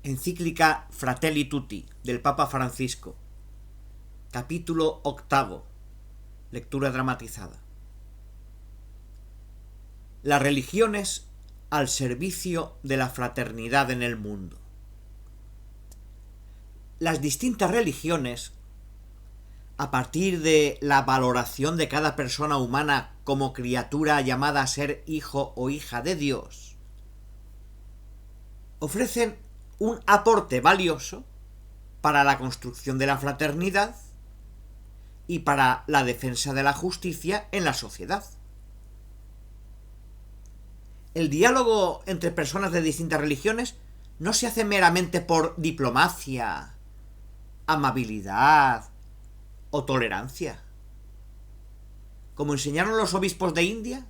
Encíclica Fratelli Tutti del Papa Francisco. Capítulo 8. Lectura dramatizada. Las religiones al servicio de la fraternidad en el mundo. Las distintas religiones, a partir de la valoración de cada persona humana como criatura llamada a ser hijo o hija de Dios, ofrecen un aporte valioso para la construcción de la fraternidad y para la defensa de la justicia en la sociedad. El diálogo entre personas de distintas religiones no se hace meramente por diplomacia, amabilidad o tolerancia. Como enseñaron los obispos de India,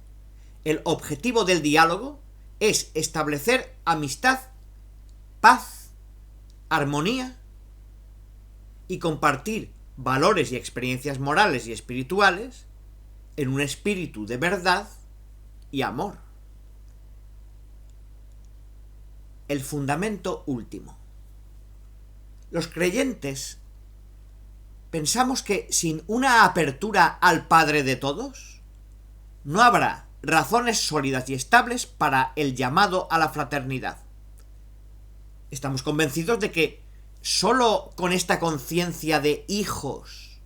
el objetivo del diálogo es establecer amistad, paz, armonía y compartir valores y experiencias morales y espirituales en un espíritu de verdad y amor. El fundamento último. Los creyentes pensamos que sin una apertura al Padre de todos, no habrá razones sólidas y estables para el llamado a la fraternidad. Estamos convencidos de que solo con esta conciencia de hijos,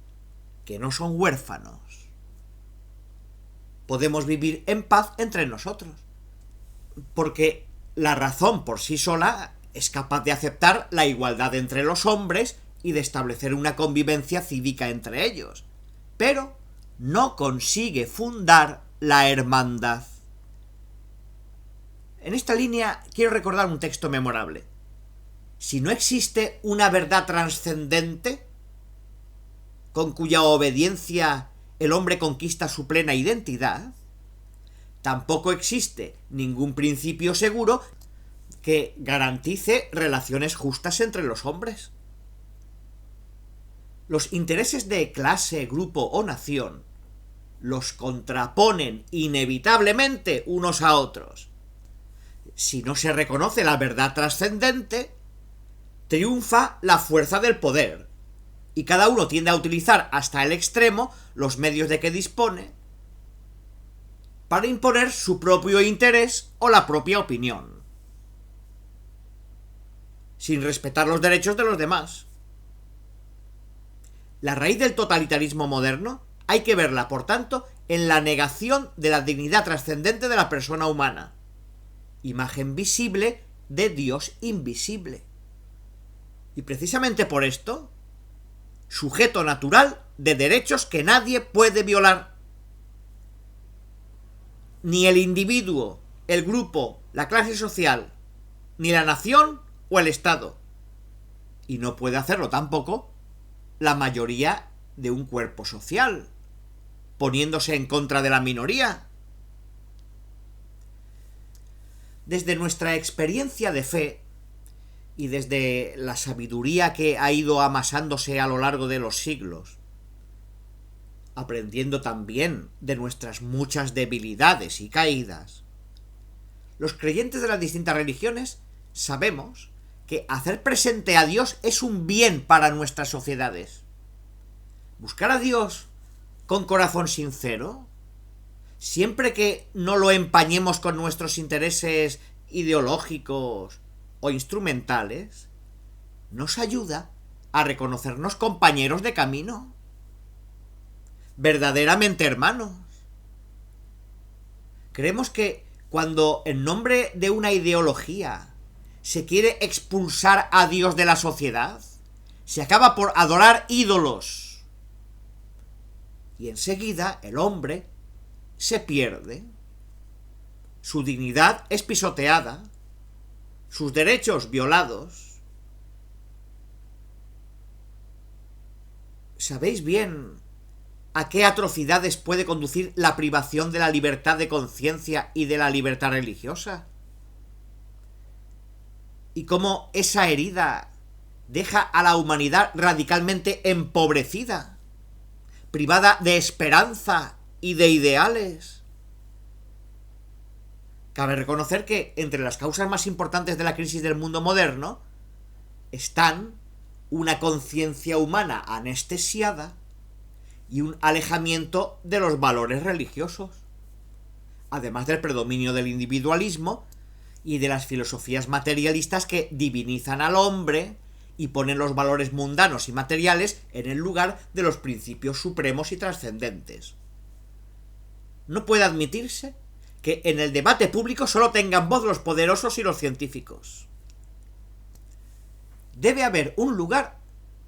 que no son huérfanos, podemos vivir en paz entre nosotros. Porque la razón por sí sola es capaz de aceptar la igualdad entre los hombres y de establecer una convivencia cívica entre ellos, pero no consigue fundar la hermandad. En esta línea quiero recordar un texto memorable. Si no existe una verdad trascendente, con cuya obediencia el hombre conquista su plena identidad, tampoco existe ningún principio seguro que garantice relaciones justas entre los hombres. Los intereses de clase, grupo o nación los contraponen inevitablemente unos a otros. Si no se reconoce la verdad trascendente, triunfa la fuerza del poder, y cada uno tiende a utilizar hasta el extremo los medios de que dispone para imponer su propio interés o la propia opinión, sin respetar los derechos de los demás. La raíz del totalitarismo moderno hay que verla, por tanto, en la negación de la dignidad trascendente de la persona humana, imagen visible de Dios invisible. Y precisamente por esto, sujeto natural de derechos que nadie puede violar. Ni el individuo, el grupo, la clase social, ni la nación o el Estado. Y no puede hacerlo tampoco la mayoría de un cuerpo social, poniéndose en contra de la minoría. Desde nuestra experiencia de fe y desde la sabiduría que ha ido amasándose a lo largo de los siglos, aprendiendo también de nuestras muchas debilidades y caídas, los creyentes de las distintas religiones sabemos que hacer presente a Dios es un bien para nuestras sociedades. Buscar a Dios con corazón sincero, siempre que no lo empañemos con nuestros intereses ideológicos o instrumentales, nos ayuda a reconocernos compañeros de camino, verdaderamente hermanos. Creemos que cuando en nombre de una ideología se quiere expulsar a Dios de la sociedad, se acaba por adorar ídolos, y enseguida el hombre se pierde, su dignidad es pisoteada, sus derechos violados. ¿Sabéis bien a qué atrocidades puede conducir la privación de la libertad de conciencia y de la libertad religiosa? ¿Y cómo esa herida deja a la humanidad radicalmente empobrecida, privada de esperanza y de ideales? Cabe reconocer que entre las causas más importantes de la crisis del mundo moderno están una conciencia humana anestesiada y un alejamiento de los valores religiosos, además del predominio del individualismo y de las filosofías materialistas que divinizan al hombre y ponen los valores mundanos y materiales en el lugar de los principios supremos y trascendentes. No puede admitirse que en el debate público solo tengan voz los poderosos y los científicos. Debe haber un lugar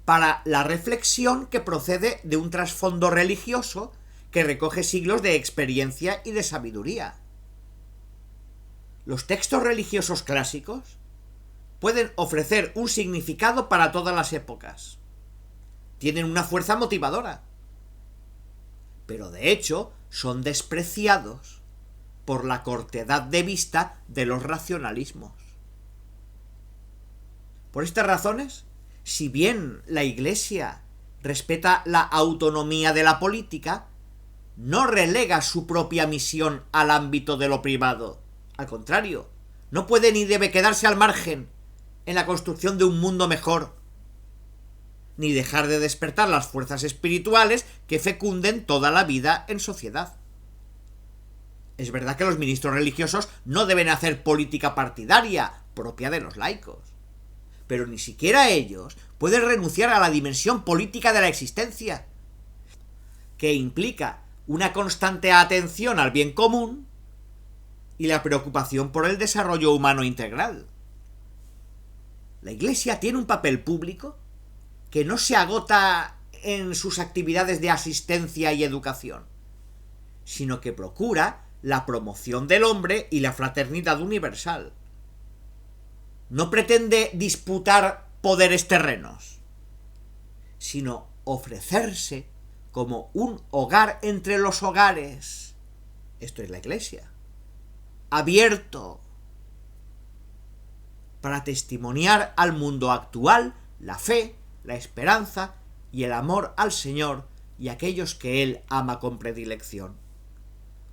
para la reflexión que procede de un trasfondo religioso que recoge siglos de experiencia y de sabiduría. Los textos religiosos clásicos pueden ofrecer un significado para todas las épocas. Tienen una fuerza motivadora. Pero de hecho son despreciados por la cortedad de vista de los racionalismos. Por estas razones, si bien la Iglesia respeta la autonomía de la política, no relega su propia misión al ámbito de lo privado. Al contrario, no puede ni debe quedarse al margen en la construcción de un mundo mejor, ni dejar de despertar las fuerzas espirituales que fecunden toda la vida en sociedad. Es verdad que los ministros religiosos no deben hacer política partidaria propia de los laicos, pero ni siquiera ellos pueden renunciar a la dimensión política de la existencia, que implica una constante atención al bien común y la preocupación por el desarrollo humano integral. La Iglesia tiene un papel público que no se agota en sus actividades de asistencia y educación, sino que procura la promoción del hombre y la fraternidad universal. No pretende disputar poderes terrenos, sino ofrecerse como un hogar entre los hogares. Esto es la Iglesia. Abierto para testimoniar al mundo actual la fe, la esperanza y el amor al Señor y a aquellos que Él ama con predilección.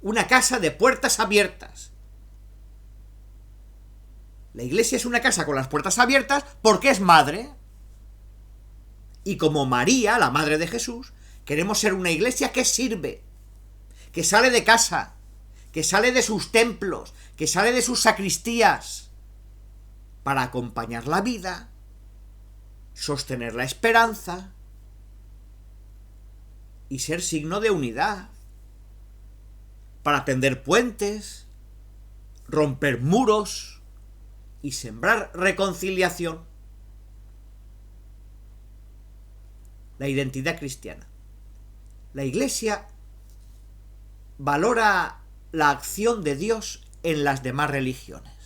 Una casa de puertas abiertas. La Iglesia es una casa con las puertas abiertas porque es madre. Y como María, la madre de Jesús, queremos ser una Iglesia que sirve, que sale de casa, que sale de sus templos, que sale de sus sacristías, para acompañar la vida, sostener la esperanza y ser signo de unidad, para tender puentes, romper muros y sembrar reconciliación. La identidad cristiana. La Iglesia valora la acción de Dios en las demás religiones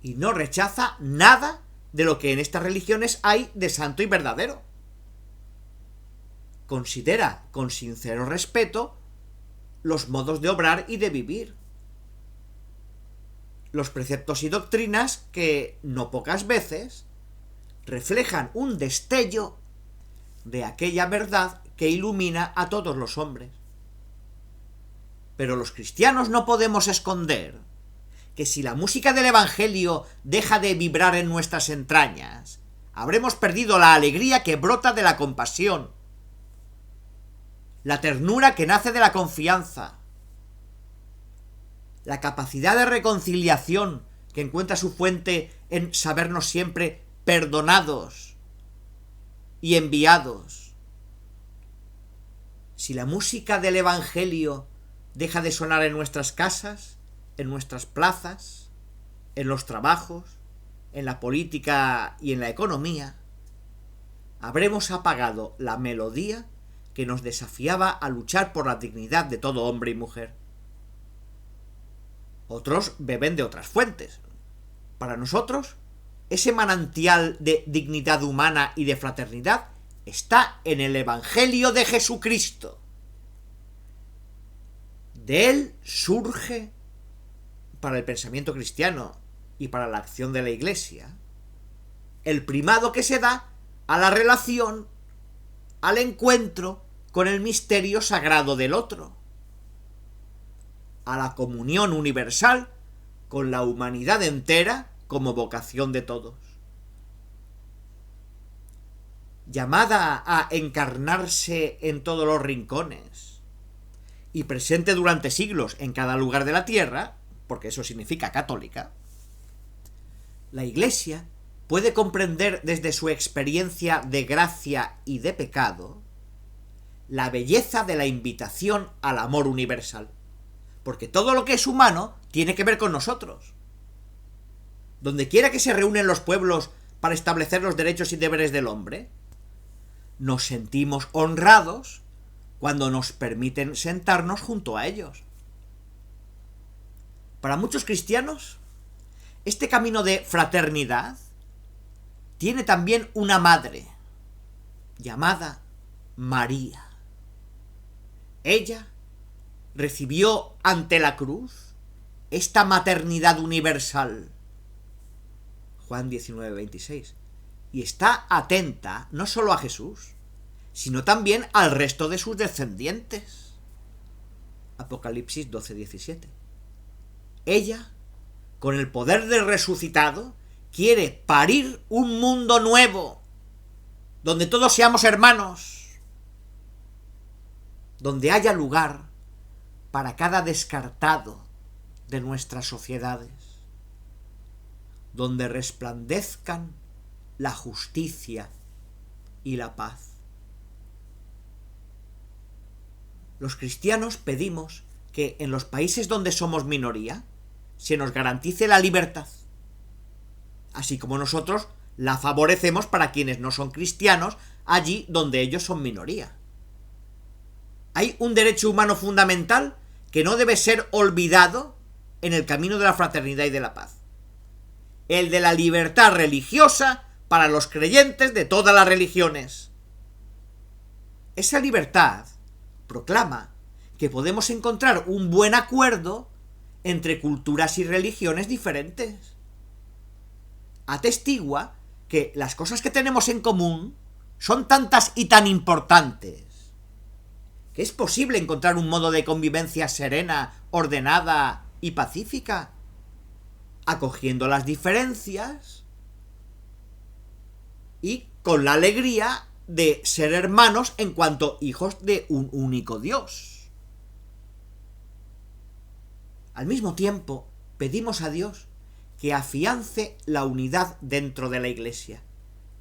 y no rechaza nada de lo que en estas religiones hay de santo y verdadero. Considera con sincero respeto los modos de obrar y de vivir, los preceptos y doctrinas que, no pocas veces, reflejan un destello de aquella verdad que ilumina a todos los hombres. Pero los cristianos no podemos esconder que si la música del Evangelio deja de vibrar en nuestras entrañas, habremos perdido la alegría que brota de la compasión, la ternura que nace de la confianza, la capacidad de reconciliación que encuentra su fuente en sabernos siempre perdonados y enviados. Si la música del Evangelio deja de sonar en nuestras casas, en nuestras plazas, en los trabajos, en la política y en la economía, habremos apagado la melodía que nos desafiaba a luchar por la dignidad de todo hombre y mujer. Otros beben de otras fuentes. Para nosotros, ese manantial de dignidad humana y de fraternidad está en el Evangelio de Jesucristo. De él surge, para el pensamiento cristiano y para la acción de la Iglesia, el primado que se da a la relación, al encuentro con el misterio sagrado del otro, a la comunión universal con la humanidad entera como vocación de todos. llamada a encarnarse en todos los rincones y presente durante siglos en cada lugar de la tierra, porque eso significa católica, la Iglesia puede comprender desde su experiencia de gracia y de pecado la belleza de la invitación al amor universal, porque todo lo que es humano tiene que ver con nosotros. Donde quiera que se reúnen los pueblos para establecer los derechos y deberes del hombre, nos sentimos honrados cuando nos permiten sentarnos junto a ellos. Para muchos cristianos, este camino de fraternidad tiene también una madre, llamada María. Ella recibió ante la cruz esta maternidad universal, Juan 19:26, y está atenta no solo a Jesús, sino también al resto de sus descendientes, Apocalipsis 12:17. Ella, con el poder del resucitado, quiere parir un mundo nuevo, donde todos seamos hermanos, donde haya lugar para cada descartado de nuestras sociedades, donde resplandezcan la justicia y la paz. Los cristianos pedimos que en los países donde somos minoría se nos garantice la libertad, así como nosotros la favorecemos para quienes no son cristianos allí donde ellos son minoría. Hay un derecho humano fundamental que no debe ser olvidado en el camino de la fraternidad y de la paz: el de la libertad religiosa para los creyentes de todas las religiones. Esa libertad proclama que podemos encontrar un buen acuerdo entre culturas y religiones diferentes. Atestigua que las cosas que tenemos en común son tantas y tan importantes que es posible encontrar un modo de convivencia serena, ordenada y pacífica, acogiendo las diferencias y con la alegría de ser hermanos en cuanto hijos de un único Dios. Al mismo tiempo, pedimos a Dios que afiance la unidad dentro de la Iglesia,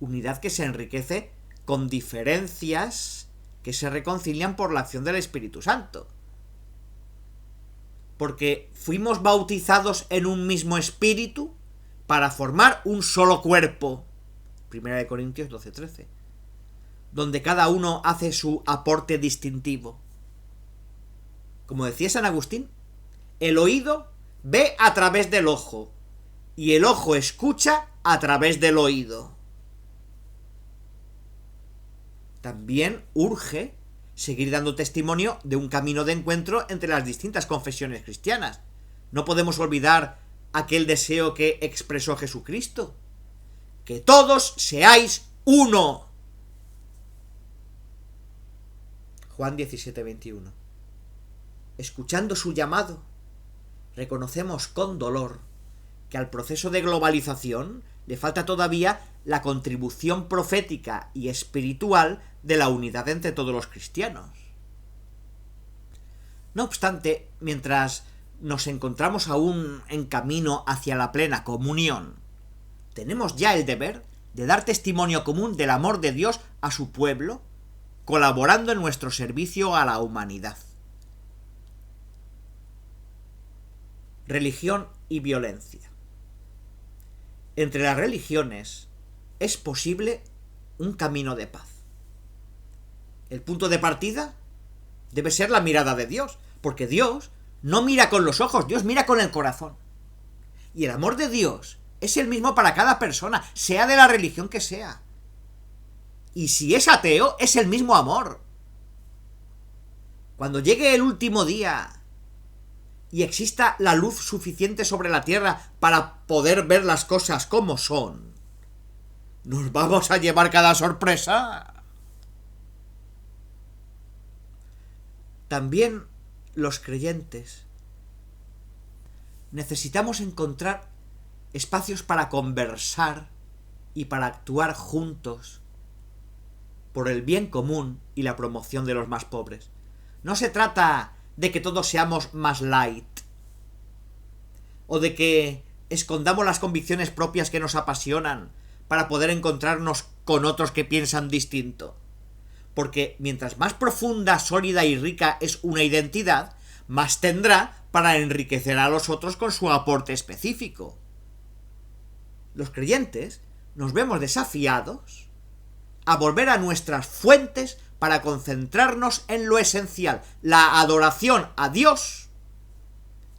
unidad que se enriquece con diferencias que se reconcilian por la acción del Espíritu Santo. Porque fuimos bautizados en un mismo espíritu para formar un solo cuerpo, 1 Corintios 12:13, donde cada uno hace su aporte distintivo. Como decía San Agustín, el oído ve a través del ojo y el ojo escucha a través del oído. También urge seguir dando testimonio de un camino de encuentro entre las distintas confesiones cristianas. No podemos olvidar aquel deseo que expresó Jesucristo: que todos seáis uno. Juan 17:21. Escuchando su llamado, reconocemos con dolor que al proceso de globalización le falta todavía la contribución profética y espiritual de la unidad entre todos los cristianos. No obstante, mientras nos encontramos aún en camino hacia la plena comunión, tenemos ya el deber de dar testimonio común del amor de Dios a su pueblo, colaborando en nuestro servicio a la humanidad. Religión y violencia. Entre las religiones es posible un camino de paz. El punto de partida debe ser la mirada de Dios, porque Dios no mira con los ojos, Dios mira con el corazón. Y el amor de Dios es el mismo para cada persona, sea de la religión que sea. Y si es ateo, es el mismo amor. Cuando llegue el último día y exista la luz suficiente sobre la tierra para poder ver las cosas como son, nos vamos a llevar cada sorpresa. También los creyentes necesitamos encontrar espacios para conversar y para actuar juntos por el bien común y la promoción de los más pobres. No se trata de que todos seamos más light, o de que escondamos las convicciones propias que nos apasionan para poder encontrarnos con otros que piensan distinto. Porque mientras más profunda, sólida y rica es una identidad, más tendrá para enriquecer a los otros con su aporte específico. Los creyentes nos vemos desafiados a volver a nuestras fuentes para concentrarnos en lo esencial, la adoración a Dios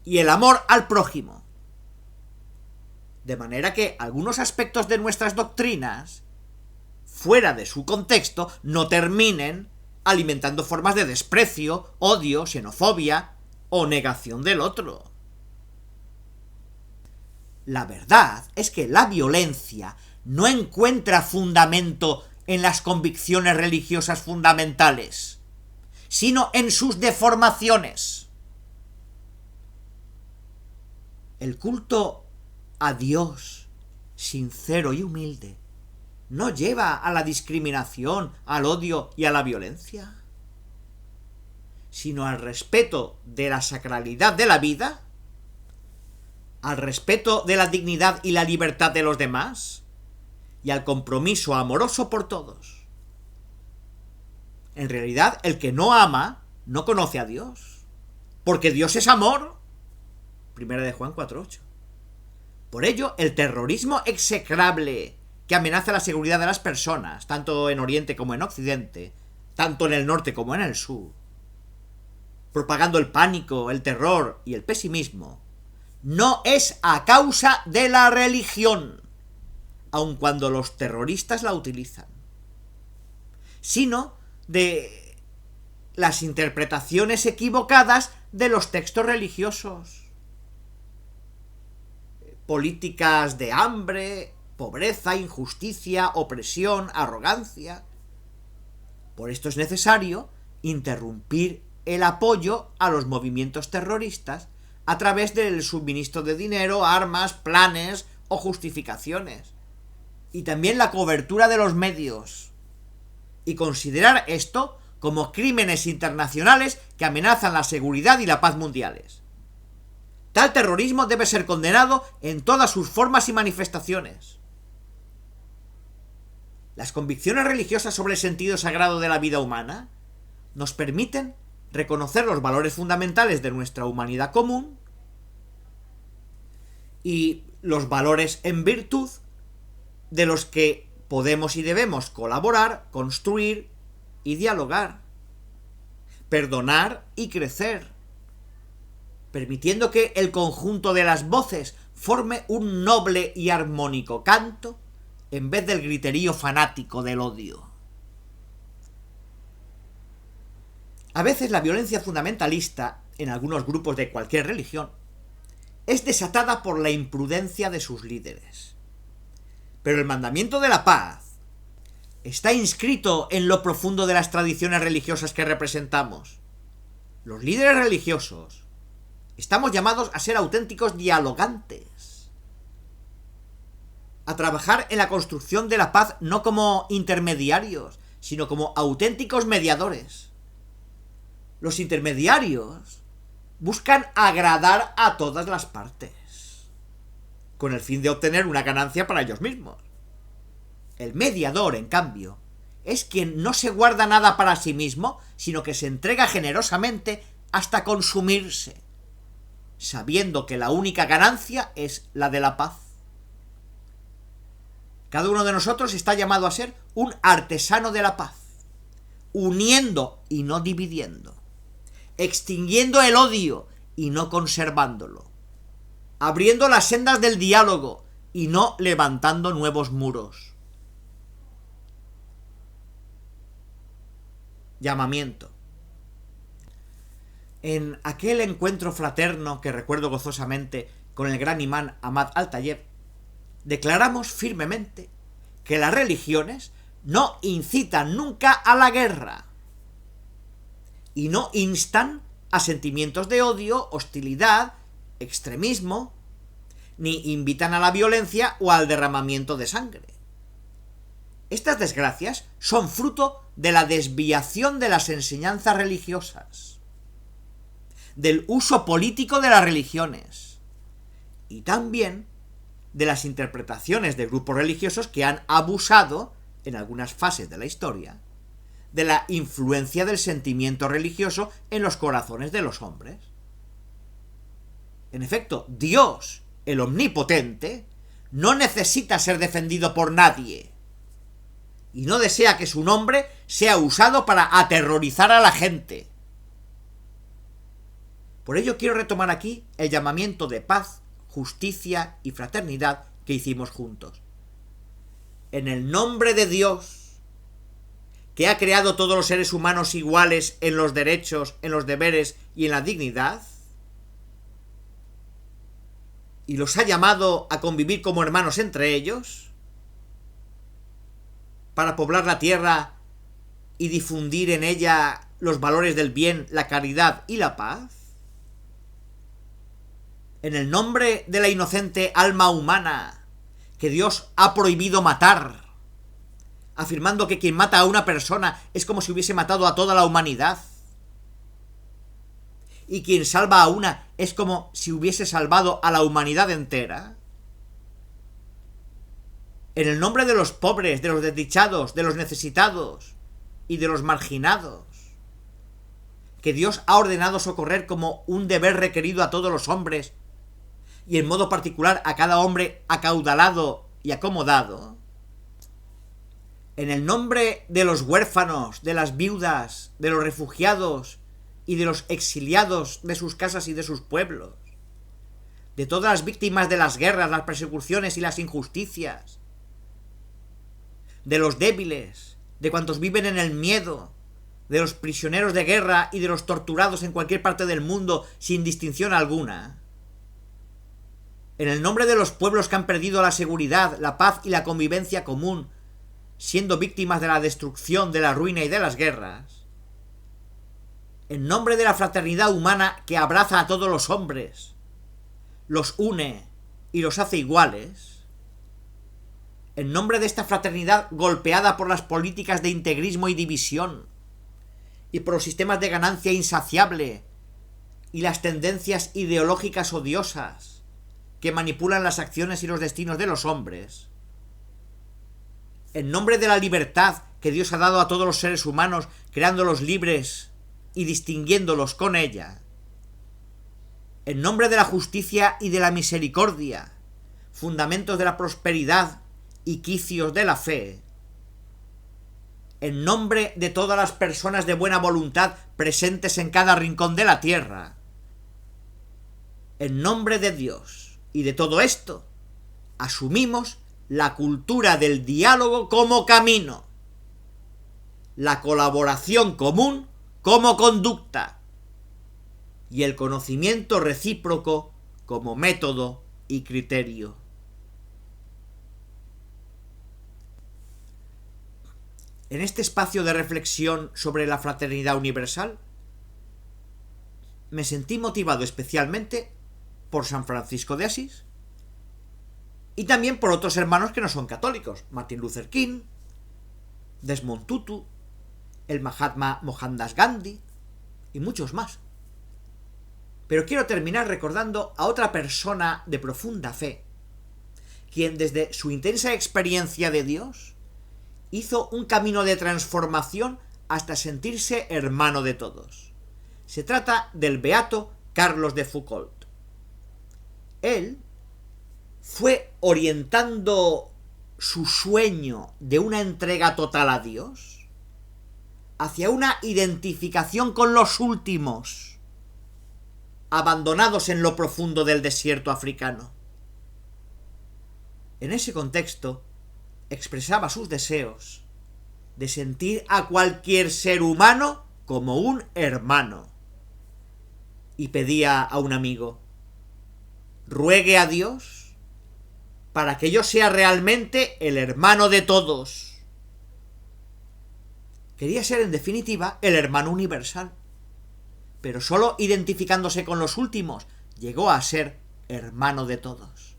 y el amor al prójimo. De manera que algunos aspectos de nuestras doctrinas, fuera de su contexto, no terminen alimentando formas de desprecio, odio, xenofobia o negación del otro. La verdad es que la violencia no encuentra fundamento en las convicciones religiosas fundamentales, sino en sus deformaciones. El culto a Dios, sincero y humilde, no lleva a la discriminación, al odio y a la violencia, sino al respeto de la sacralidad de la vida, al respeto de la dignidad y la libertad de los demás, y al compromiso amoroso por todos. En realidad, el que no ama no conoce a Dios, porque Dios es amor. 1 de Juan 4:8. Por ello, el terrorismo execrable que amenaza la seguridad de las personas, tanto en Oriente como en Occidente, tanto en el norte como en el sur, propagando el pánico, el terror y el pesimismo, no es a causa de la religión, aun cuando los terroristas la utilizan, sino de las interpretaciones equivocadas de los textos religiosos. Políticas de hambre, pobreza, injusticia, opresión, arrogancia. Por esto es necesario interrumpir el apoyo a los movimientos terroristas a través del suministro de dinero, armas, planes o justificaciones. Y también la cobertura de los medios. Y considerar esto como crímenes internacionales que amenazan la seguridad y la paz mundiales. Tal terrorismo debe ser condenado en todas sus formas y manifestaciones. Las convicciones religiosas sobre el sentido sagrado de la vida humana nos permiten reconocer los valores fundamentales de nuestra humanidad común y los valores en virtud de los que podemos y debemos colaborar, construir y dialogar, perdonar y crecer, permitiendo que el conjunto de las voces forme un noble y armónico canto en vez del griterío fanático del odio. A veces la violencia fundamentalista, en algunos grupos de cualquier religión, es desatada por la imprudencia de sus líderes. Pero el mandamiento de la paz está inscrito en lo profundo de las tradiciones religiosas que representamos. Los líderes religiosos estamos llamados a ser auténticos dialogantes, a trabajar en la construcción de la paz no como intermediarios, sino como auténticos mediadores. Los intermediarios buscan agradar a todas las partes, con el fin de obtener una ganancia para ellos mismos. El mediador, en cambio, es quien no se guarda nada para sí mismo, sino que se entrega generosamente hasta consumirse, sabiendo que la única ganancia es la de la paz. Cada uno de nosotros está llamado a ser un artesano de la paz, uniendo y no dividiendo, extinguiendo el odio y no conservándolo, abriendo las sendas del diálogo y no levantando nuevos muros. Llamamiento. En aquel encuentro fraterno que recuerdo gozosamente con el gran imán Ahmad Al-Tayeb, declaramos firmemente que las religiones no incitan nunca a la guerra y no instan a sentimientos de odio, hostilidad, extremismo, ni invitan a la violencia o al derramamiento de sangre. Estas desgracias son fruto de la desviación de las enseñanzas religiosas, del uso político de las religiones y también de las interpretaciones de grupos religiosos que han abusado, en algunas fases de la historia, de la influencia del sentimiento religioso en los corazones de los hombres. En efecto, Dios, el Omnipotente, no necesita ser defendido por nadie y no desea que su nombre sea usado para aterrorizar a la gente. Por ello quiero retomar aquí el llamamiento de paz, justicia y fraternidad que hicimos juntos. En el nombre de Dios, que ha creado todos los seres humanos iguales en los derechos, en los deberes y en la dignidad, y los ha llamado a convivir como hermanos entre ellos, para poblar la tierra y difundir en ella los valores del bien, la caridad y la paz, en el nombre de la inocente alma humana que Dios ha prohibido matar, afirmando que quien mata a una persona es como si hubiese matado a toda la humanidad, y quien salva a una es como si hubiese salvado a la humanidad entera, en el nombre de los pobres, de los desdichados, de los necesitados y de los marginados, que Dios ha ordenado socorrer como un deber requerido a todos los hombres, y en modo particular a cada hombre acaudalado y acomodado, en el nombre de los huérfanos, de las viudas, de los refugiados y de los exiliados de sus casas y de sus pueblos, de todas las víctimas de las guerras, las persecuciones y las injusticias, de los débiles, de cuantos viven en el miedo, de los prisioneros de guerra y de los torturados en cualquier parte del mundo sin distinción alguna, en el nombre de los pueblos que han perdido la seguridad, la paz y la convivencia común, siendo víctimas de la destrucción, de la ruina y de las guerras, en nombre de la fraternidad humana que abraza a todos los hombres, los une y los hace iguales, en nombre de esta fraternidad golpeada por las políticas de integrismo y división, y por los sistemas de ganancia insaciable, y las tendencias ideológicas odiosas, que manipulan las acciones y los destinos de los hombres, en nombre de la libertad que Dios ha dado a todos los seres humanos, creándolos libres y distinguiéndolos con ella, en nombre de la justicia y de la misericordia, fundamentos de la prosperidad y quicios de la fe, en nombre de todas las personas de buena voluntad presentes en cada rincón de la tierra, en nombre de Dios y de todo esto, asumimos la cultura del diálogo como camino, la colaboración común como conducta y el conocimiento recíproco como método y criterio. En este espacio de reflexión sobre la fraternidad universal, me sentí motivado especialmente por San Francisco de Asís y también por otros hermanos que no son católicos, Martin Luther King, Desmond Tutu, el Mahatma Mohandas Gandhi y muchos más. Pero quiero terminar recordando a otra persona de profunda fe, quien desde su intensa experiencia de Dios hizo un camino de transformación hasta sentirse hermano de todos. Se trata del beato Carlos de Foucault. Él fue orientando su sueño de una entrega total a Dios hacia una identificación con los últimos, abandonados en lo profundo del desierto africano. En ese contexto, expresaba sus deseos de sentir a cualquier ser humano como un hermano, y pedía a un amigo: ruegue a Dios para que yo sea realmente el hermano de todos. Quería ser, en definitiva, el hermano universal, pero solo identificándose con los últimos llegó a ser hermano de todos.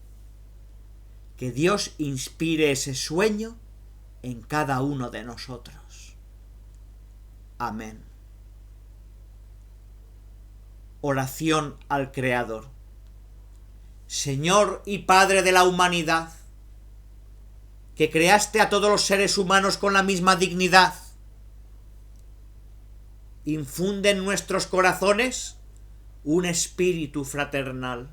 Que Dios inspire ese sueño en cada uno de nosotros. Amén. Oración al Creador. Señor y Padre de la humanidad, que creaste a todos los seres humanos con la misma dignidad, infunde en nuestros corazones un espíritu fraternal.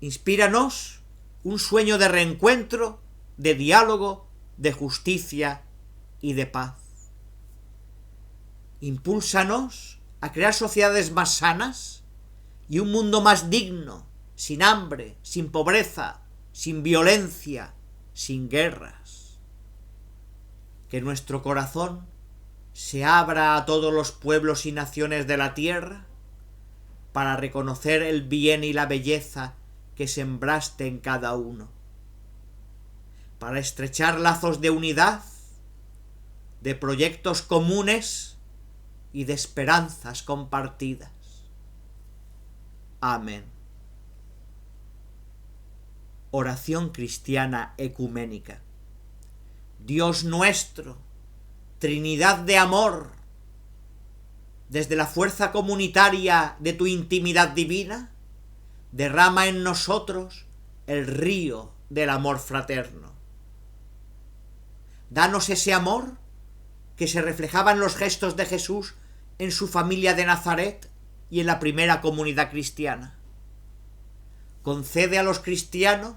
Inspíranos un sueño de reencuentro, de diálogo, de justicia y de paz. Impúlsanos a crear sociedades más sanas y un mundo más digno, sin hambre, sin pobreza, sin violencia, sin guerras. Que nuestro corazón se abra a todos los pueblos y naciones de la tierra para reconocer el bien y la belleza que sembraste en cada uno, para estrechar lazos de unidad, de proyectos comunes y de esperanzas compartidas. Amén. Oración cristiana ecuménica. Dios nuestro, Trinidad de amor, desde la fuerza comunitaria de tu intimidad divina, derrama en nosotros el río del amor fraterno. Danos ese amor que se reflejaba en los gestos de Jesús en su familia de Nazaret y en la primera comunidad cristiana. Concede a los cristianos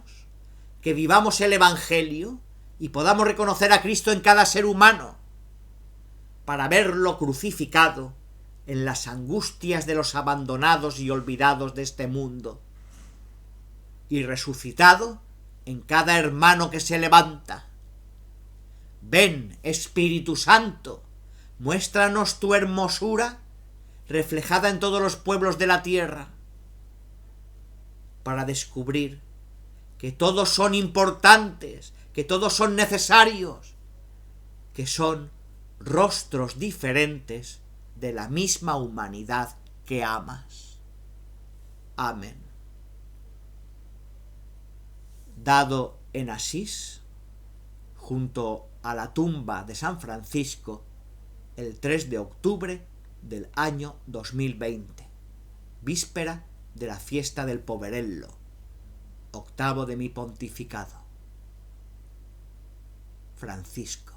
que vivamos el Evangelio y podamos reconocer a Cristo en cada ser humano, para verlo crucificado en las angustias de los abandonados y olvidados de este mundo, y resucitado en cada hermano que se levanta. Ven, Espíritu Santo, muéstranos tu hermosura reflejada en todos los pueblos de la tierra, para descubrir que todos son importantes, que todos son necesarios, que son rostros diferentes de la misma humanidad que amas. Amén. Dado en Asís, junto a la tumba de San Francisco, el 3 de octubre del año 2020, víspera de la fiesta del Poverello, octavo de mi pontificado. Francisco.